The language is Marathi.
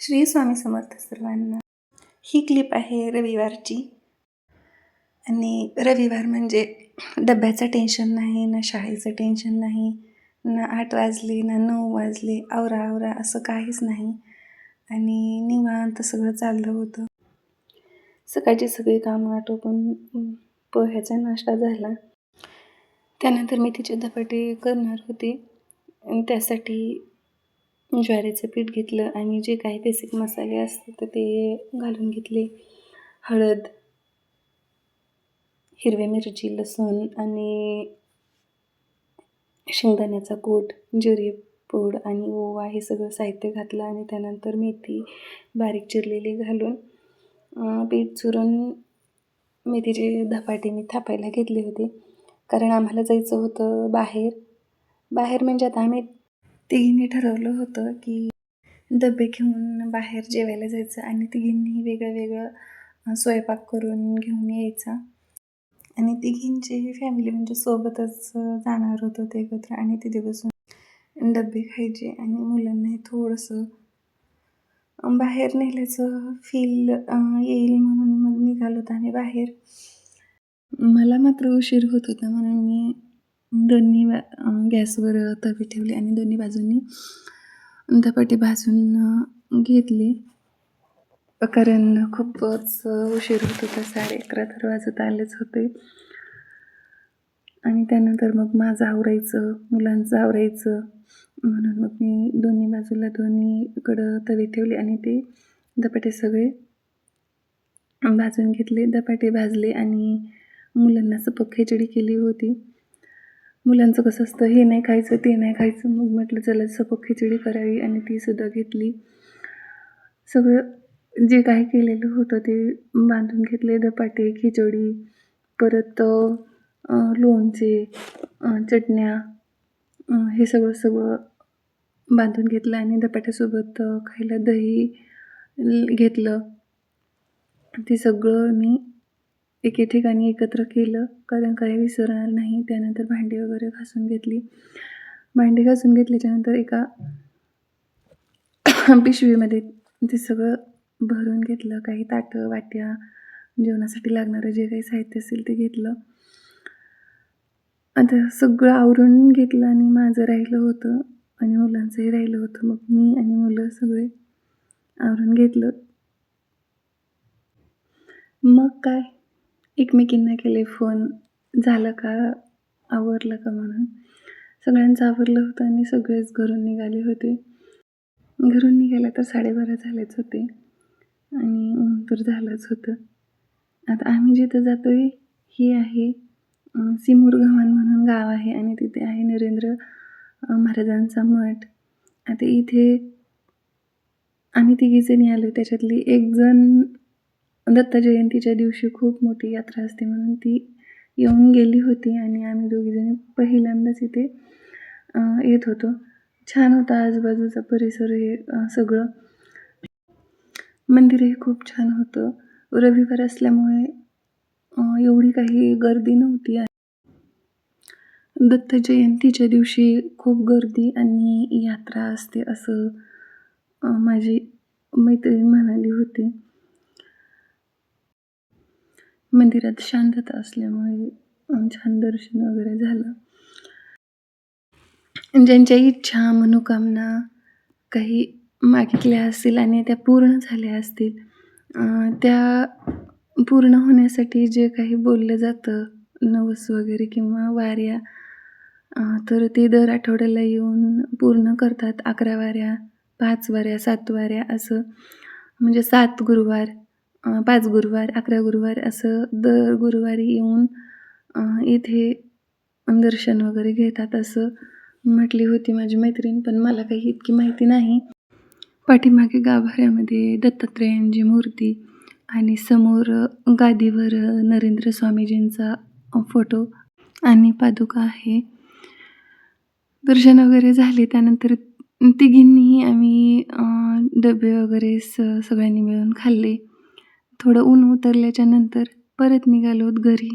श्री स्वामी समर्थ सर्वांना. ही क्लिप आहे रविवारची. आणि रविवार म्हणजे डब्याचं टेन्शन नाही, ना शाळेचं टेन्शन नाही, ना 8 वाजले ना 9 वाजले, आवरा असं काहीच नाही. आणि निवांत सगळं चाललं होतं. सकाळची सगळी कामं आटोपून पोह्याचा नाश्ता झाला. त्यानंतर मेथीचे धपाटे करणार होते. त्यासाठी ज्वारीचं पीठ घेतलं आणि जे काही बेसिक मसाले असतात तर ते घालून घेतले. हळद, हिरवी मिरची, लसूण आणि शेंगदाण्याचा कूट, जिरे पूड आणि ओवा हे सगळं साहित्य घातलं. आणि त्यानंतर मेथी बारीक चिरलेली घालून पीठ चुरून मेथीचे धपाटे मी थापायला घेतले होते. कारण आम्हाला जायचं होतं बाहेर म्हणजे आता आम्ही तिघींनी ठरवलं होतं की डबे घेऊन बाहेर जेवायला जायचं आणि तिघींनी वेगळं स्वयंपाक करून घेऊन यायचा. आणि तिघींची फॅमिली म्हणजे सोबतच जाणार होतं ते एकत्र आणि तिथे बसून डबे खायचे. आणि मुलांनाही थोडंसं बाहेर नेल्याचं फील येईल म्हणून मग निघालो होतो आम्ही बाहेर. मला मात्र उशीर होत होता म्हणून मी दोन्ही गॅसवर तवे ठेवले आणि दोन्ही बाजूंनी धपाटे भाजून घेतले. कारण खूपच उशीर होत होता, 11:30 तर वाजत आलेच होते. आणि त्यानंतर मग माझं आवरायचं, मुलांचं आवरायचं म्हणून मग मी दोन्हीकडं तवे ठेवले आणि ते धपाटे सगळे भाजून घेतले. धपाटे भाजले आणि मुलांना सपक खिचडी केली होती. मुलांचं कसं असतं, हे नाही खायचं ते नाही खायचं. मग म्हटलं चला सपक खिचडी करावी आणि ती सुद्धा घेतली. सगळं जे काही केलेलं होतं ते बांधून घेतले. धपाटे, खिचडी, परत लोणचे, चटण्या हे सगळं बांधून घेतलं. आणि धपाट्यासोबत खायला दही घेतलं. ते सगळं मी एके ठिकाणी एकत्र केलं कारण काही विसरणार नाही. त्यानंतर भांडी वगैरे घासून घेतली. भांडी घासून घेतल्याच्यानंतर एका पिशवीमध्ये ते सगळं भरून घेतलं. काही ताटं, वाट्या, जेवणासाठी लागणारं जे काही साहित्य असेल ते घेतलं. आता सगळं आवरून घेतलं आणि माझं राहिलं होतं आणि मुलांचंही राहिलं होतं. मग मी आणि मुलं सगळे आवरून घेतलं. मग काय एकमेकींना केले फोन, झालं का, आवरलं का म्हणून. सगळ्यांचं आवरलं होतं आणि सगळेच घरून निघाले होते. घरून निघायला तर 12:30 झालेच होते आणि ऊन तर झालंच होतं. आता आम्ही जिथं जातो आहे हे आहे सिमुरगव्हाण म्हणून गाव आहे आणि तिथे आहे नरेंद्र महाराजांचा मठ. आता इथे आम्ही तिघीजणी आलो. त्याच्यातली एक जण दत्त जयंतीच्या दिवशी खूप मोठी यात्रा असते म्हणून ती येऊन गेली होती आणि आम्ही दोघीजणी पहिल्यांदाच इथे येत होतो. छान होता आजूबाजूचा परिसर, हे सगळं. मंदिरही खूप छान होतं. रविवार असल्यामुळे एवढी काही गर्दी नव्हती. दत्त जयंतीच्या दिवशी खूप गर्दी आणि यात्रा असते असं माझी मैत्रीण म्हणाली होती. मंदिरात शांतता असल्यामुळे छान दर्शन वगैरे झालं. ज्यांच्या इच्छा, मनोकामना काही मागितल्या असतील आणि त्या पूर्ण झाल्या असतील, त्या पूर्ण होण्यासाठी जे काही बोललं जातं, नवस वगैरे किंवा वाऱ्या, तर ते दर आठवड्याला येऊन पूर्ण करतात. 11 वाऱ्या, 5 वाऱ्या, 7 वाऱ्या असं. म्हणजे 7 गुरुवार, 5 गुरुवार, 11 गुरुवार असं दर गुरुवारी येऊन इथे दर्शन वगैरे घेतात असं म्हटली होती माझी मैत्रीण. पण मला काही इतकी माहिती नाही. पाठीमागे गाभाऱ्यामध्ये दत्तात्रेयांची मूर्ती आणि समोर गादीवर नरेंद्र स्वामीजींचा फोटो आणि पादुका आहे. दर्शन वगैरे झाले. त्यानंतर तिघींनीही आम्ही डबे वगैरे सगळ्यांनी मिळून खाल्ले. थोडं ऊन उतरल्याच्या नंतर परत निघालो घरी.